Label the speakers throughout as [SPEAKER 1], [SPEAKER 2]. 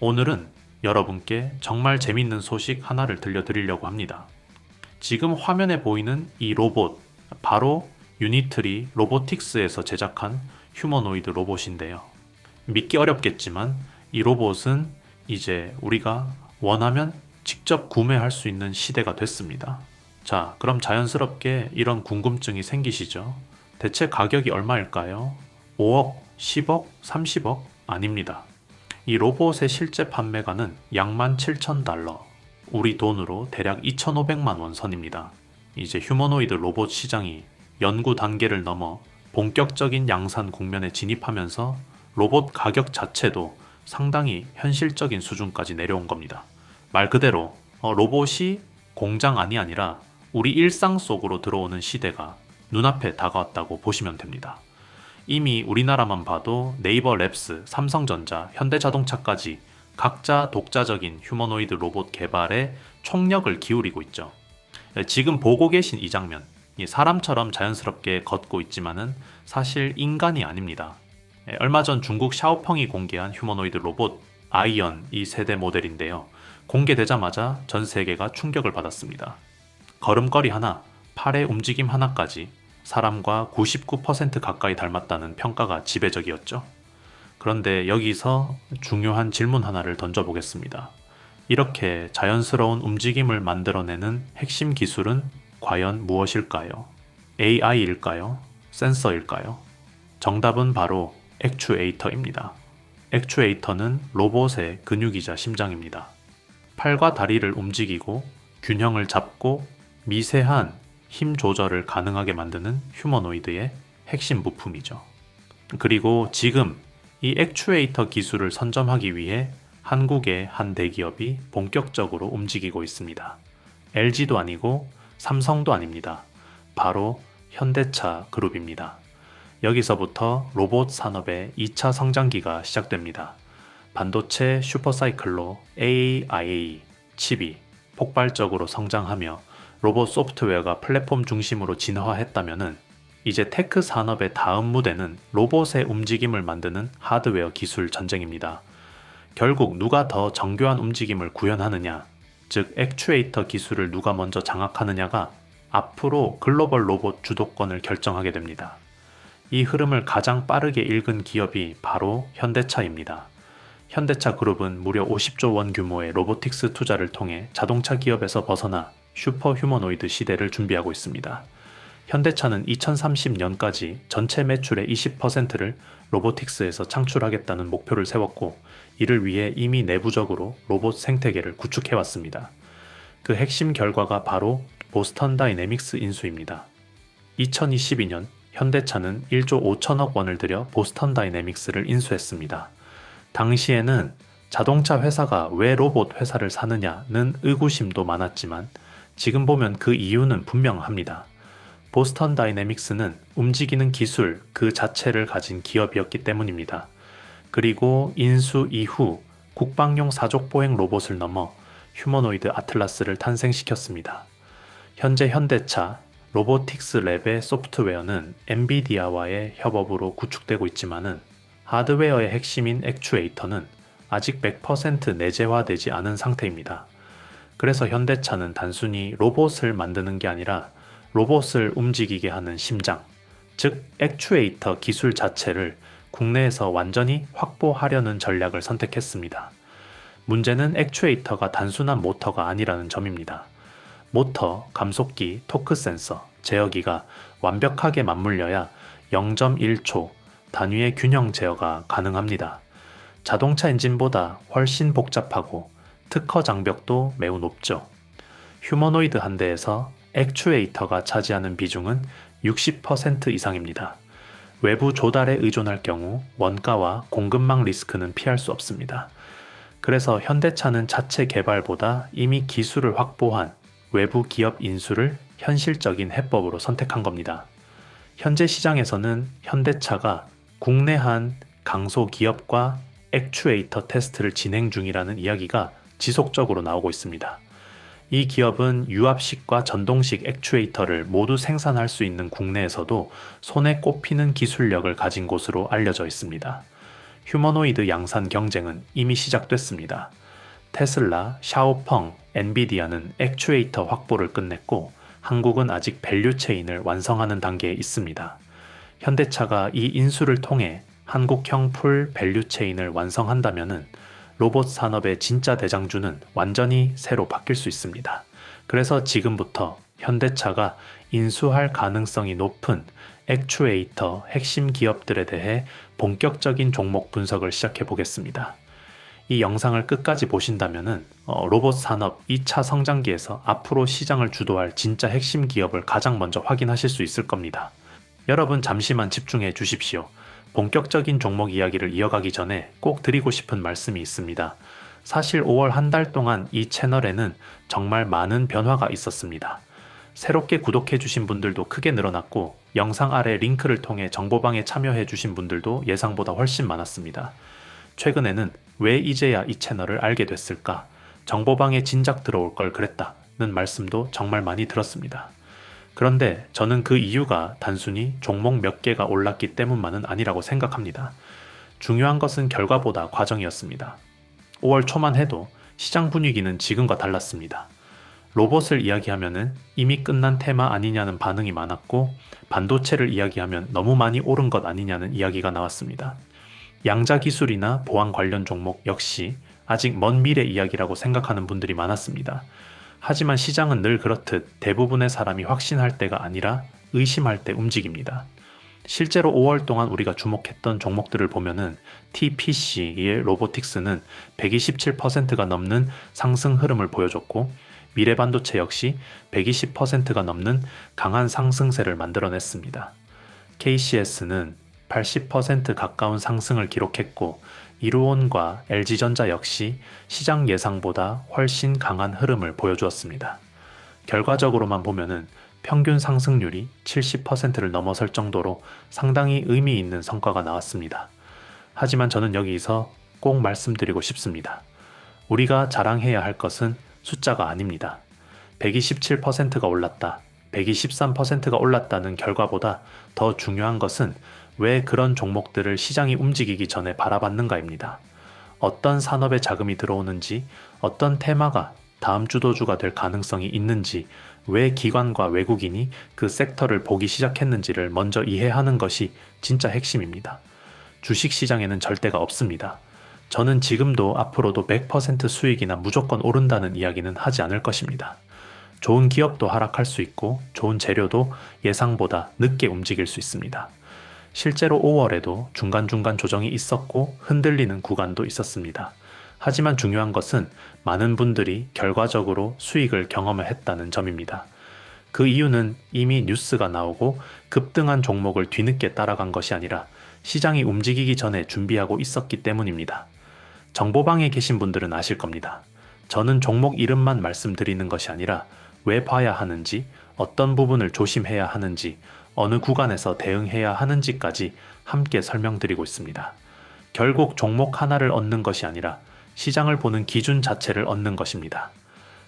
[SPEAKER 1] 오늘은 여러분께 정말 재밌는 소식 하나를 들려드리려고 합니다. 지금 화면에 보이는 이 로봇, 바로 유니트리 로보틱스에서 제작한 휴머노이드 로봇인데요. 믿기 어렵겠지만 이 로봇은 이제 우리가 원하면 직접 구매할 수 있는 시대가 됐습니다. 자, 그럼 자연스럽게 이런 궁금증이 생기시죠? 대체 가격이 얼마일까요? 5억, 10억, 30억? 아닙니다. 이 로봇의 실제 판매가는 약 17,000달러, 우리 돈으로 대략 2,500만 원 선입니다. 이제 휴머노이드 로봇 시장이 연구 단계를 넘어 본격적인 양산 국면에 진입하면서 로봇 가격 자체도 상당히 현실적인 수준까지 내려온 겁니다. 말 그대로 로봇이 공장 안이 아니라 우리 일상 속으로 들어오는 시대가 눈앞에 다가왔다고 보시면 됩니다. 이미 우리나라만 봐도 네이버 랩스, 삼성전자, 현대자동차까지 각자 독자적인 휴머노이드 로봇 개발에 총력을 기울이고 있죠. 지금 보고 계신 이 장면, 사람처럼 자연스럽게 걷고 있지만은 사실 인간이 아닙니다. 얼마 전 중국 샤오펑이 공개한 휴머노이드 로봇 아이언 이 세대 모델인데요. 공개되자마자 전 세계가 충격을 받았습니다. 걸음걸이 하나, 팔의 움직임 하나까지 사람과 99% 가까이 닮았다는 평가가 지배적이었죠. 그런데 여기서 중요한 질문 하나를 던져보겠습니다. 이렇게 자연스러운 움직임을 만들어내는 핵심 기술은 과연 무엇일까요? AI일까요? 센서일까요? 정답은 바로 액추에이터입니다. 액추에이터는 로봇의 근육이자 심장입니다. 팔과 다리를 움직이고 균형을 잡고 미세한 힘 조절을 가능하게 만드는 휴머노이드의 핵심 부품이죠. 그리고 지금 이 액추에이터 기술을 선점하기 위해 한국의 한 대기업이 본격적으로 움직이고 있습니다. LG도 아니고 삼성도 아닙니다. 바로 현대차 그룹입니다. 여기서부터 로봇 산업의 2차 성장기가 시작됩니다. 반도체 슈퍼사이클로 AIA 칩이 폭발적으로 성장하며 로봇 소프트웨어가 플랫폼 중심으로 진화했다면은 이제 테크 산업의 다음 무대는 로봇의 움직임을 만드는 하드웨어 기술 전쟁입니다. 결국 누가 더 정교한 움직임을 구현하느냐, 즉 액추에이터 기술을 누가 먼저 장악하느냐가 앞으로 글로벌 로봇 주도권을 결정하게 됩니다. 이 흐름을 가장 빠르게 읽은 기업이 바로 현대차입니다. 현대차 그룹은 무려 50조 원 규모의 로보틱스 투자를 통해 자동차 기업에서 벗어나 슈퍼 휴머노이드 시대를 준비하고 있습니다. 현대차는 2030년까지 전체 매출의 20%를 로보틱스에서 창출하겠다는 목표를 세웠고, 이를 위해 이미 내부적으로 로봇 생태계를 구축해왔습니다. 그 핵심 결과가 바로 보스턴 다이내믹스 인수입니다. 2022년 현대차는 1조 5천억 원을 들여 보스턴 다이내믹스를 인수했습니다. 당시에는 자동차 회사가 왜 로봇 회사를 사느냐는 의구심도 많았지만 지금 보면 그 이유는 분명합니다. 보스턴 다이내믹스는 움직이는 기술 그 자체를 가진 기업이었기 때문입니다. 그리고 인수 이후 국방용 사족보행 로봇을 넘어 휴머노이드 아틀라스를 탄생시켰습니다. 현재 현대차 로보틱스 랩의 소프트웨어는 엔비디아와의 협업으로 구축되고 있지만은 하드웨어의 핵심인 액추에이터는 아직 100% 내재화되지 않은 상태입니다. 그래서 현대차는 단순히 로봇을 만드는 게 아니라 로봇을 움직이게 하는 심장, 즉 액추에이터 기술 자체를 국내에서 완전히 확보하려는 전략을 선택했습니다. 문제는 액추에이터가 단순한 모터가 아니라는 점입니다. 모터, 감속기, 토크 센서, 제어기가 완벽하게 맞물려야 0.1초 단위의 균형 제어가 가능합니다. 자동차 엔진보다 훨씬 복잡하고 특허 장벽도 매우 높죠. 휴머노이드 한 대에서 액추에이터가 차지하는 비중은 60% 이상입니다. 외부 조달에 의존할 경우 원가와 공급망 리스크는 피할 수 없습니다. 그래서 현대차는 자체 개발보다 이미 기술을 확보한 외부 기업 인수를 현실적인 해법으로 선택한 겁니다. 현재 시장에서는 현대차가 국내 한 강소 기업과 액추에이터 테스트를 진행 중이라는 이야기가 지속적으로 나오고 있습니다. 이 기업은 유압식과 전동식 액추에이터를 모두 생산할 수 있는 국내에서도 손에 꼽히는 기술력을 가진 곳으로 알려져 있습니다. 휴머노이드 양산 경쟁은 이미 시작됐습니다. 테슬라, 샤오펑, 엔비디아는 액추에이터 확보를 끝냈고 한국은 아직 밸류체인을 완성하는 단계에 있습니다. 현대차가 이 인수를 통해 한국형 풀 밸류체인을 완성한다면은 로봇 산업의 진짜 대장주는 완전히 새로 바뀔 수 있습니다. 그래서 지금부터 현대차가 인수할 가능성이 높은 액추에이터 핵심 기업들에 대해 본격적인 종목 분석을 시작해 보겠습니다. 이 영상을 끝까지 보신다면은 로봇 산업 2차 성장기에서 앞으로 시장을 주도할 진짜 핵심 기업을 가장 먼저 확인하실 수 있을 겁니다. 여러분 잠시만 집중해 주십시오. 본격적인 종목 이야기를 이어가기 전에 꼭 드리고 싶은 말씀이 있습니다. 사실 5월 한 달 동안 이 채널에는 정말 많은 변화가 있었습니다. 새롭게 구독해 주신 분들도 크게 늘어났고 영상 아래 링크를 통해 정보방에 참여해 주신 분들도 예상보다 훨씬 많았습니다. 최근에는 왜 이제야 이 채널을 알게 됐을까? 정보방에 진작 들어올 걸 그랬다는 말씀도 정말 많이 들었습니다. 그런데 저는 그 이유가 단순히 종목 몇 개가 올랐기 때문만은 아니라고 생각합니다. 중요한 것은 결과보다 과정이었습니다. 5월 초만 해도 시장 분위기는 지금과 달랐습니다. 로봇을 이야기하면은 이미 끝난 테마 아니냐는 반응이 많았고 반도체를 이야기하면 너무 많이 오른 것 아니냐는 이야기가 나왔습니다. 양자 기술이나 보안 관련 종목 역시 아직 먼 미래 이야기라고 생각하는 분들이 많았습니다. 하지만 시장은 늘 그렇듯 대부분의 사람이 확신할 때가 아니라 의심할 때 움직입니다. 실제로 5월 동안 우리가 주목했던 종목들을 보면은 TPC의 로보틱스는 127%가 넘는 상승 흐름을 보여줬고 미래반도체 역시 120%가 넘는 강한 상승세를 만들어냈습니다. KCS는 80% 가까운 상승을 기록했고 이루온과 LG전자 역시 시장 예상보다 훨씬 강한 흐름을 보여주었습니다. 결과적으로만 보면은 평균 상승률이 70%를 넘어설 정도로 상당히 의미 있는 성과가 나왔습니다. 하지만 저는 여기서 꼭 말씀드리고 싶습니다. 우리가 자랑해야 할 것은 숫자가 아닙니다. 127%가 올랐다, 123%가 올랐다는 결과보다 더 중요한 것은 왜 그런 종목들을 시장이 움직이기 전에 바라봤는가입니다. 어떤 산업에 자금이 들어오는지, 어떤 테마가 다음 주도주가 될 가능성이 있는지, 왜 기관과 외국인이 그 섹터를 보기 시작했는지를 먼저 이해하는 것이 진짜 핵심입니다. 주식시장에는 절대가 없습니다. 저는 지금도 앞으로도 100% 수익이나 무조건 오른다는 이야기는 하지 않을 것입니다. 좋은 기업도 하락할 수 있고 좋은 재료도 예상보다 늦게 움직일 수 있습니다. 실제로 5월에도 중간중간 조정이 있었고 흔들리는 구간도 있었습니다. 하지만 중요한 것은 많은 분들이 결과적으로 수익을 경험했다는 점입니다. 그 이유는 이미 뉴스가 나오고 급등한 종목을 뒤늦게 따라간 것이 아니라 시장이 움직이기 전에 준비하고 있었기 때문입니다. 정보방에 계신 분들은 아실 겁니다. 저는 종목 이름만 말씀드리는 것이 아니라 왜 봐야 하는지, 어떤 부분을 조심해야 하는지, 어느 구간에서 대응해야 하는지까지 함께 설명드리고 있습니다. 결국 종목 하나를 얻는 것이 아니라 시장을 보는 기준 자체를 얻는 것입니다.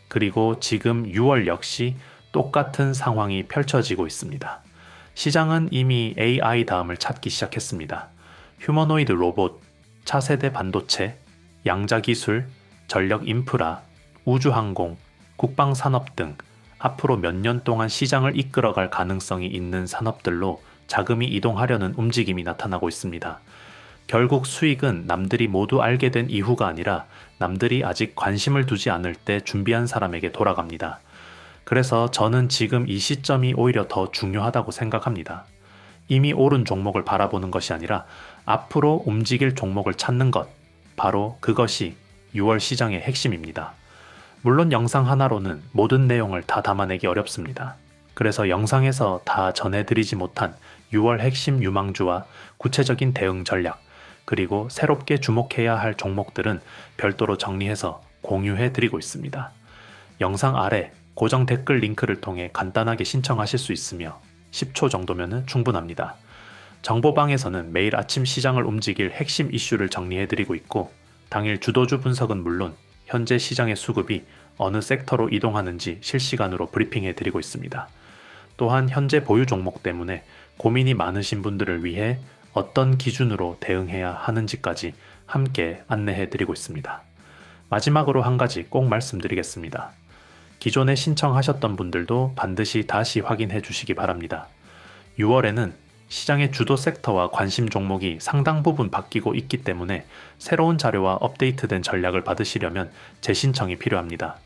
[SPEAKER 1] 그리고 지금 6월 역시 똑같은 상황이 펼쳐지고 있습니다. 시장은 이미 AI 다음을 찾기 시작했습니다. 휴머노이드 로봇, 차세대 반도체, 양자기술, 전력 인프라, 우주항공, 국방산업 등 앞으로 몇 년 동안 시장을 이끌어갈 가능성이 있는 산업들로 자금이 이동하려는 움직임이 나타나고 있습니다. 결국 수익은 남들이 모두 알게 된 이후가 아니라 남들이 아직 관심을 두지 않을 때 준비한 사람에게 돌아갑니다. 그래서 저는 지금 이 시점이 오히려 더 중요하다고 생각합니다. 이미 오른 종목을 바라보는 것이 아니라 앞으로 움직일 종목을 찾는 것, 바로 그것이 6월 시장의 핵심입니다. 물론 영상 하나로는 모든 내용을 다 담아내기 어렵습니다. 그래서 영상에서 다 전해드리지 못한 6월 핵심 유망주와 구체적인 대응 전략, 그리고 새롭게 주목해야 할 종목들은 별도로 정리해서 공유해드리고 있습니다. 영상 아래 고정 댓글 링크를 통해 간단하게 신청하실 수 있으며 10초 정도면 충분합니다. 정보방에서는 매일 아침 시장을 움직일 핵심 이슈를 정리해드리고 있고 당일 주도주 분석은 물론 현재 시장의 수급이 어느 섹터로 이동하는지 실시간으로 브리핑해드리고 있습니다. 또한 현재 보유 종목 때문에 고민이 많으신 분들을 위해 어떤 기준으로 대응해야 하는지까지 함께 안내해 드리고 있습니다. 마지막으로 한 가지 꼭 말씀드리겠습니다. 기존에 신청하셨던 분들도 반드시 다시 확인해 주시기 바랍니다. 6월에는 시장의 주도 섹터와 관심 종목이 상당 부분 바뀌고 있기 때문에 새로운 자료와 업데이트된 전략을 받으시려면 재신청이 필요합니다.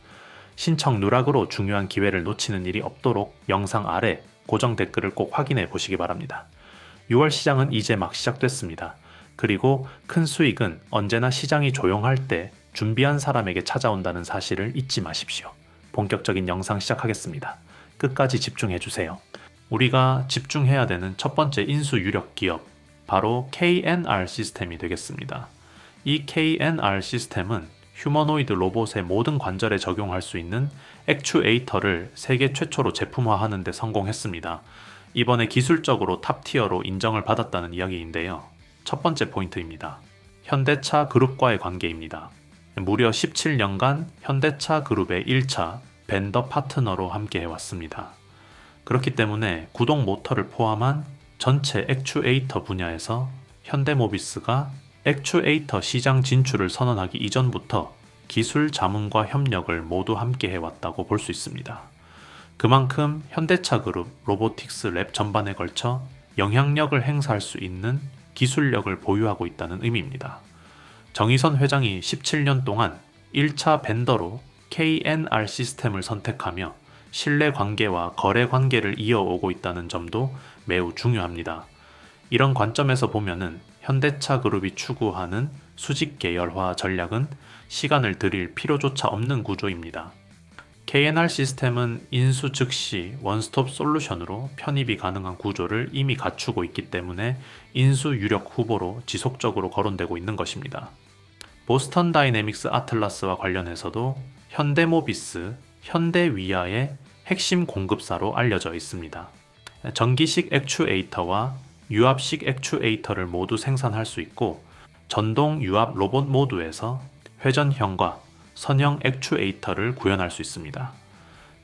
[SPEAKER 1] 신청 누락으로 중요한 기회를 놓치는 일이 없도록 영상 아래 고정 댓글을 꼭 확인해 보시기 바랍니다. 6월 시장은 이제 막 시작됐습니다. 그리고 큰 수익은 언제나 시장이 조용할 때 준비한 사람에게 찾아온다는 사실을 잊지 마십시오. 본격적인 영상 시작하겠습니다. 끝까지 집중해 주세요. 우리가 집중해야 되는 첫 번째 인수 유력 기업, 바로 KNR 시스템이 되겠습니다. 이 KNR 시스템은 휴머노이드 로봇의 모든 관절에 적용할 수 있는 액추에이터를 세계 최초로 제품화하는 데 성공했습니다. 이번에 기술적으로 탑티어로 인정을 받았다는 이야기인데요. 첫 번째 포인트입니다. 현대차 그룹과의 관계입니다. 무려 17년간 현대차 그룹의 1차 벤더 파트너로 함께 해왔습니다. 그렇기 때문에 구동 모터를 포함한 전체 액추에이터 분야에서 현대모비스가 액추에이터 시장 진출을 선언하기 이전부터 기술 자문과 협력을 모두 함께 해왔다고 볼 수 있습니다. 그만큼 현대차 그룹 로보틱스 랩 전반에 걸쳐 영향력을 행사할 수 있는 기술력을 보유하고 있다는 의미입니다. 정의선 회장이 17년 동안 1차 벤더로 KNR 시스템을 선택하며 신뢰 관계와 거래 관계를 이어오고 있다는 점도 매우 중요합니다. 이런 관점에서 보면은 현대차 그룹이 추구하는 수직 계열화 전략은 시간을 들일 필요조차 없는 구조입니다. KNR 시스템은 인수 즉시 원스톱 솔루션으로 편입이 가능한 구조를 이미 갖추고 있기 때문에 인수 유력 후보로 지속적으로 거론되고 있는 것입니다. 보스턴 다이내믹스 아틀라스와 관련해서도 현대모비스, 현대위아의 핵심 공급사로 알려져 있습니다. 전기식 액추에이터와 유압식 액추에이터를 모두 생산할 수 있고 전동 유압 로봇 모두에서 회전형과 선형 액추에이터를 구현할 수 있습니다.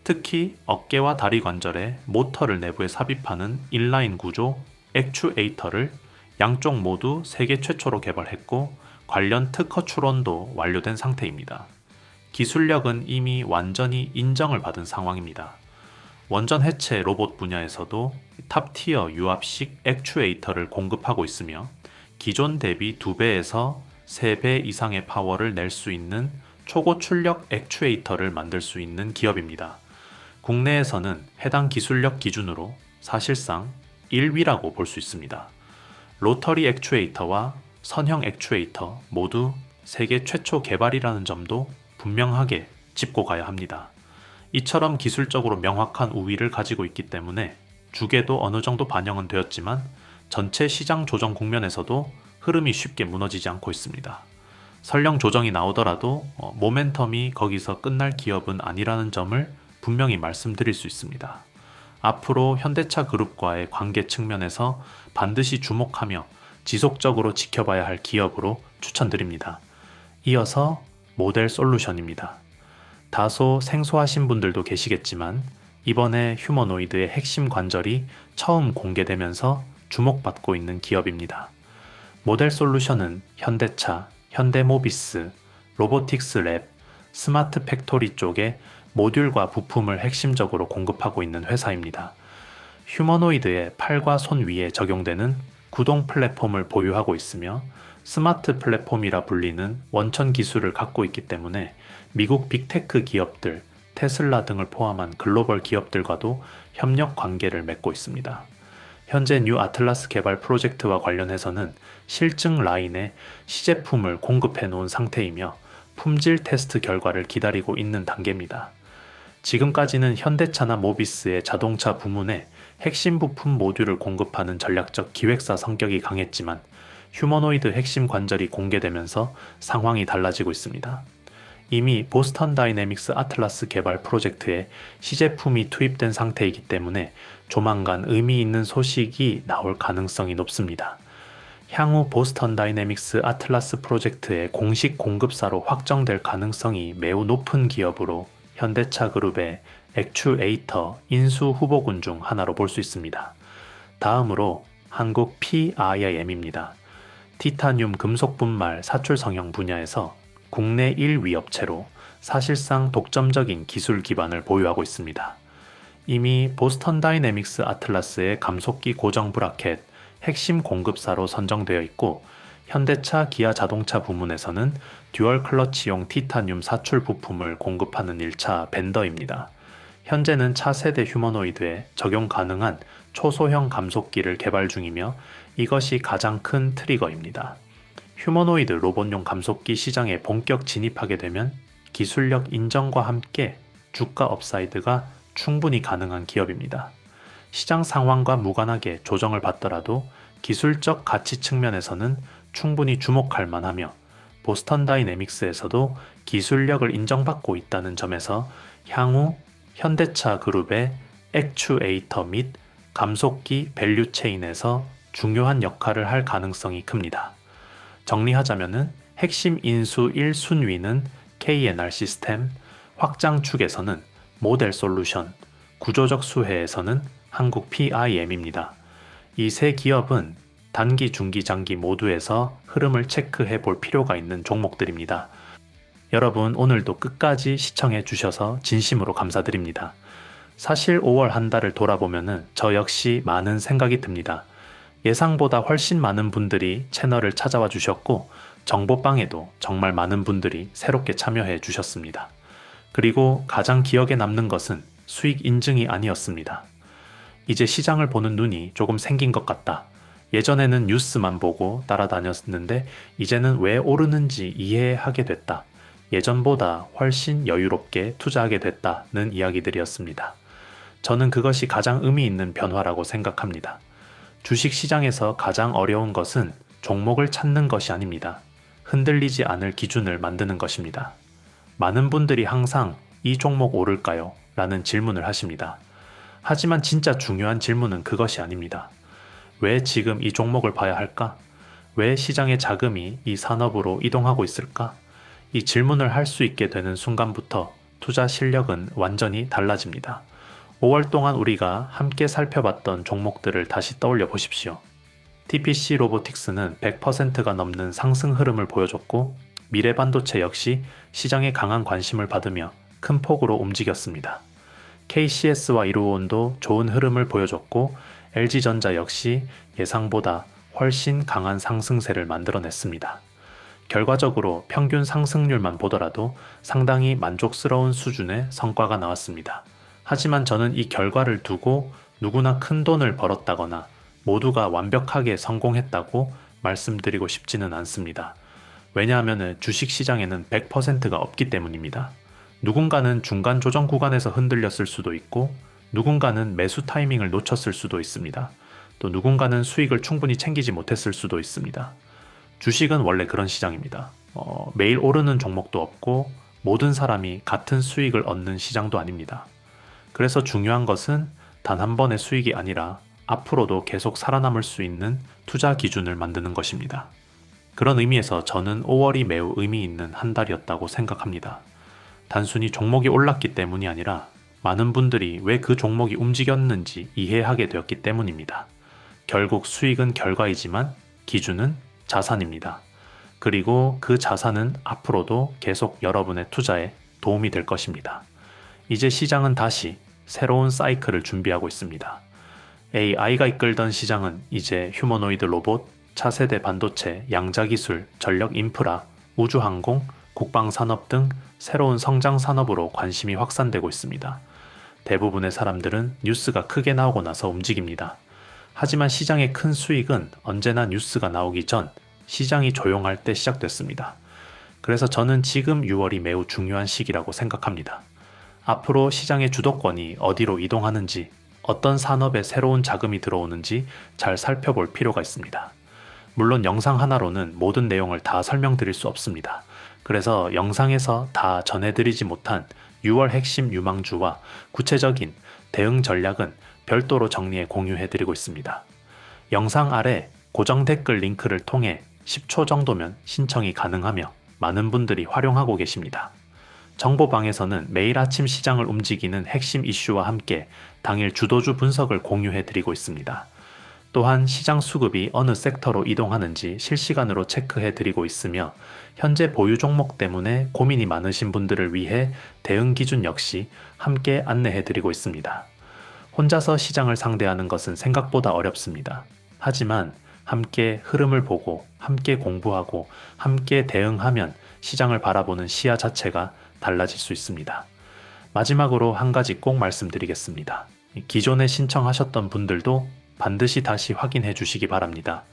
[SPEAKER 1] 특히 어깨와 다리 관절에 모터를 내부에 삽입하는 인라인 구조 액추에이터를 양쪽 모두 세계 최초로 개발했고 관련 특허 출원도 완료된 상태입니다. 기술력은 이미 완전히 인정을 받은 상황입니다. 원전 해체 로봇 분야에서도 탑티어 유압식 액추에이터를 공급하고 있으며 기존 대비 2배에서 3배 이상의 파워를 낼 수 있는 초고 출력 액추에이터를 만들 수 있는 기업입니다. 국내에서는 해당 기술력 기준으로 사실상 1위라고 볼 수 있습니다. 로터리 액추에이터와 선형 액추에이터 모두 세계 최초 개발이라는 점도 분명하게 짚고 가야 합니다. 이처럼 기술적으로 명확한 우위를 가지고 있기 때문에 주계도 어느 정도 반영은 되었지만 전체 시장 조정 국면에서도 흐름이 쉽게 무너지지 않고 있습니다. 설령 조정이 나오더라도 모멘텀이 거기서 끝날 기업은 아니라는 점을 분명히 말씀드릴 수 있습니다. 앞으로 현대차 그룹과의 관계 측면에서 반드시 주목하며 지속적으로 지켜봐야 할 기업으로 추천드립니다. 이어서 모델 솔루션입니다. 다소 생소하신 분들도 계시겠지만 이번에 휴머노이드의 핵심 관절이 처음 공개되면서 주목받고 있는 기업입니다. 모델 솔루션은 현대차, 현대모비스, 로보틱스 랩, 스마트 팩토리 쪽에 모듈과 부품을 핵심적으로 공급하고 있는 회사입니다. 휴머노이드의 팔과 손 위에 적용되는 구동 플랫폼을 보유하고 있으며 스마트 플랫폼이라 불리는 원천 기술을 갖고 있기 때문에 미국 빅테크 기업들, 테슬라 등을 포함한 글로벌 기업들과도 협력 관계를 맺고 있습니다. 현재 뉴 아틀라스 개발 프로젝트와 관련해서는 실증 라인에 시제품을 공급해 놓은 상태이며 품질 테스트 결과를 기다리고 있는 단계입니다. 지금까지는 현대차나 모비스의 자동차 부문에 핵심 부품 모듈을 공급하는 전략적 기획사 성격이 강했지만 휴머노이드 핵심 관절이 공개되면서 상황이 달라지고 있습니다. 이미 보스턴 다이내믹스 아틀라스 개발 프로젝트에 시제품이 투입된 상태이기 때문에 조만간 의미 있는 소식이 나올 가능성이 높습니다. 향후 보스턴 다이내믹스 아틀라스 프로젝트의 공식 공급사로 확정될 가능성이 매우 높은 기업으로 현대차 그룹의 액추에이터 인수 후보군 중 하나로 볼 수 있습니다. 다음으로 한국 PIM입니다. 티타늄 금속 분말 사출 성형 분야에서 국내 1위 업체로 사실상 독점적인 기술 기반을 보유하고 있습니다. 이미 보스턴 다이내믹스 아틀라스의 감속기 고정 브라켓 핵심 공급사로 선정되어 있고, 현대차 기아 자동차 부문에서는 듀얼 클러치용 티타늄 사출 부품을 공급하는 1차 벤더입니다. 현재는 차세대 휴머노이드에 적용 가능한 초소형 감속기를 개발 중이며 이것이 가장 큰 트리거입니다. 휴머노이드 로봇용 감속기 시장에 본격 진입하게 되면 기술력 인정과 함께 주가 업사이드가 충분히 가능한 기업입니다. 시장 상황과 무관하게 조정을 받더라도 기술적 가치 측면에서는 충분히 주목할 만하며 보스턴 다이내믹스에서도 기술력을 인정받고 있다는 점에서 향후 현대차 그룹의 액추에이터 및 감속기 밸류체인에서 중요한 역할을 할 가능성이 큽니다. 정리하자면은 핵심 인수 1순위는 KNR 시스템, 확장 축에서는 모델 솔루션, 구조적 수혜에서는 한국 PIM입니다. 이 세 기업은 단기, 중기, 장기 모두에서 흐름을 체크해 볼 필요가 있는 종목들입니다. 여러분, 오늘도 끝까지 시청해 주셔서 진심으로 감사드립니다. 사실 5월 한 달을 돌아보면은 저 역시 많은 생각이 듭니다. 예상보다 훨씬 많은 분들이 채널을 찾아와 주셨고, 정보방에도 정말 많은 분들이 새롭게 참여해 주셨습니다. 그리고 가장 기억에 남는 것은 수익 인증이 아니었습니다. 이제 시장을 보는 눈이 조금 생긴 것 같다. 예전에는 뉴스만 보고 따라다녔는데 이제는 왜 오르는지 이해하게 됐다. 예전보다 훨씬 여유롭게 투자하게 됐다는 이야기들이었습니다. 저는 그것이 가장 의미 있는 변화라고 생각합니다. 주식 시장에서 가장 어려운 것은 종목을 찾는 것이 아닙니다. 흔들리지 않을 기준을 만드는 것입니다. 많은 분들이 항상 이 종목 오를까요? 라는 질문을 하십니다. 하지만 진짜 중요한 질문은 그것이 아닙니다. 왜 지금 이 종목을 봐야 할까? 왜 시장의 자금이 이 산업으로 이동하고 있을까? 이 질문을 할 수 있게 되는 순간부터 투자 실력은 완전히 달라집니다. 5월 동안 우리가 함께 살펴봤던 종목들을 다시 떠올려 보십시오. TPC 로보틱스는 100%가 넘는 상승 흐름을 보여줬고, 미래반도체 역시 시장에 강한 관심을 받으며 큰 폭으로 움직였습니다. KCS와 이루온도 좋은 흐름을 보여줬고, LG전자 역시 예상보다 훨씬 강한 상승세를 만들어냈습니다. 결과적으로 평균 상승률만 보더라도 상당히 만족스러운 수준의 성과가 나왔습니다. 하지만 저는 이 결과를 두고 누구나 큰 돈을 벌었다거나 모두가 완벽하게 성공했다고 말씀드리고 싶지는 않습니다. 왜냐하면 주식시장에는 100%가 없기 때문입니다. 누군가는 중간 조정 구간에서 흔들렸을 수도 있고, 누군가는 매수 타이밍을 놓쳤을 수도 있습니다. 또 누군가는 수익을 충분히 챙기지 못했을 수도 있습니다. 주식은 원래 그런 시장입니다. 매일 오르는 종목도 없고 모든 사람이 같은 수익을 얻는 시장도 아닙니다. 그래서 중요한 것은 단 한 번의 수익이 아니라 앞으로도 계속 살아남을 수 있는 투자 기준을 만드는 것입니다. 그런 의미에서 저는 5월이 매우 의미 있는 한 달이었다고 생각합니다. 단순히 종목이 올랐기 때문이 아니라 많은 분들이 왜 그 종목이 움직였는지 이해하게 되었기 때문입니다. 결국 수익은 결과이지만 기준은 자산입니다. 그리고 그 자산은 앞으로도 계속 여러분의 투자에 도움이 될 것입니다. 이제 시장은 다시 새로운 사이클을 준비하고 있습니다. AI가 이끌던 시장은 이제 휴머노이드 로봇, 차세대 반도체, 양자기술, 전력 인프라, 우주항공, 국방산업 등 새로운 성장 산업으로 관심이 확산되고 있습니다. 대부분의 사람들은 뉴스가 크게 나오고 나서 움직입니다. 하지만 시장의 큰 수익은 언제나 뉴스가 나오기 전 시장이 조용할 때 시작됐습니다. 그래서 저는 지금 6월이 매우 중요한 시기라고 생각합니다. 앞으로 시장의 주도권이 어디로 이동하는지, 어떤 산업에 새로운 자금이 들어오는지 잘 살펴볼 필요가 있습니다. 물론 영상 하나로는 모든 내용을 다 설명드릴 수 없습니다. 그래서 영상에서 다 전해드리지 못한 6월 핵심 유망주와 구체적인 대응 전략은 별도로 정리해 공유해드리고 있습니다. 영상 아래 고정 댓글 링크를 통해 10초 정도면 신청이 가능하며 많은 분들이 활용하고 계십니다. 정보방에서는 매일 아침 시장을 움직이는 핵심 이슈와 함께 당일 주도주 분석을 공유해드리고 있습니다. 또한 시장 수급이 어느 섹터로 이동하는지 실시간으로 체크해 드리고 있으며 현재 보유 종목 때문에 고민이 많으신 분들을 위해 대응 기준 역시 함께 안내해 드리고 있습니다. 혼자서 시장을 상대하는 것은 생각보다 어렵습니다. 하지만 함께 흐름을 보고 함께 공부하고 함께 대응하면 시장을 바라보는 시야 자체가 달라질 수 있습니다. 마지막으로 한 가지 꼭 말씀드리겠습니다. 기존에 신청하셨던 분들도 반드시 다시 확인해 주시기 바랍니다.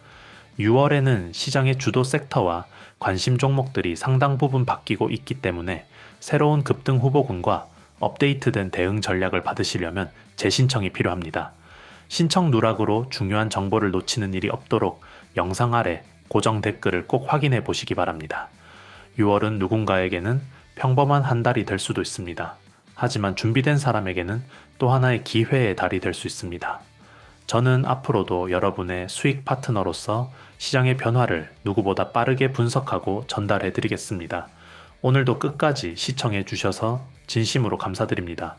[SPEAKER 1] 6월에는 시장의 주도 섹터와 관심 종목들이 상당 부분 바뀌고 있기 때문에 새로운 급등 후보군과 업데이트된 대응 전략을 받으시려면 재신청이 필요합니다. 신청 누락으로 중요한 정보를 놓치는 일이 없도록 영상 아래 고정 댓글을 꼭 확인해 보시기 바랍니다. 6월은 누군가에게는 평범한 한 달이 될 수도 있습니다. 하지만 준비된 사람에게는 또 하나의 기회의 달이 될 수 있습니다. 저는 앞으로도 여러분의 수익 파트너로서 시장의 변화를 누구보다 빠르게 분석하고 전달해 드리겠습니다. 오늘도 끝까지 시청해 주셔서 진심으로 감사드립니다.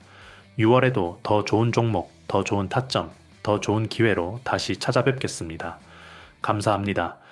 [SPEAKER 1] 6월에도 더 좋은 종목, 더 좋은 타점, 더 좋은 기회로 다시 찾아뵙겠습니다. 감사합니다.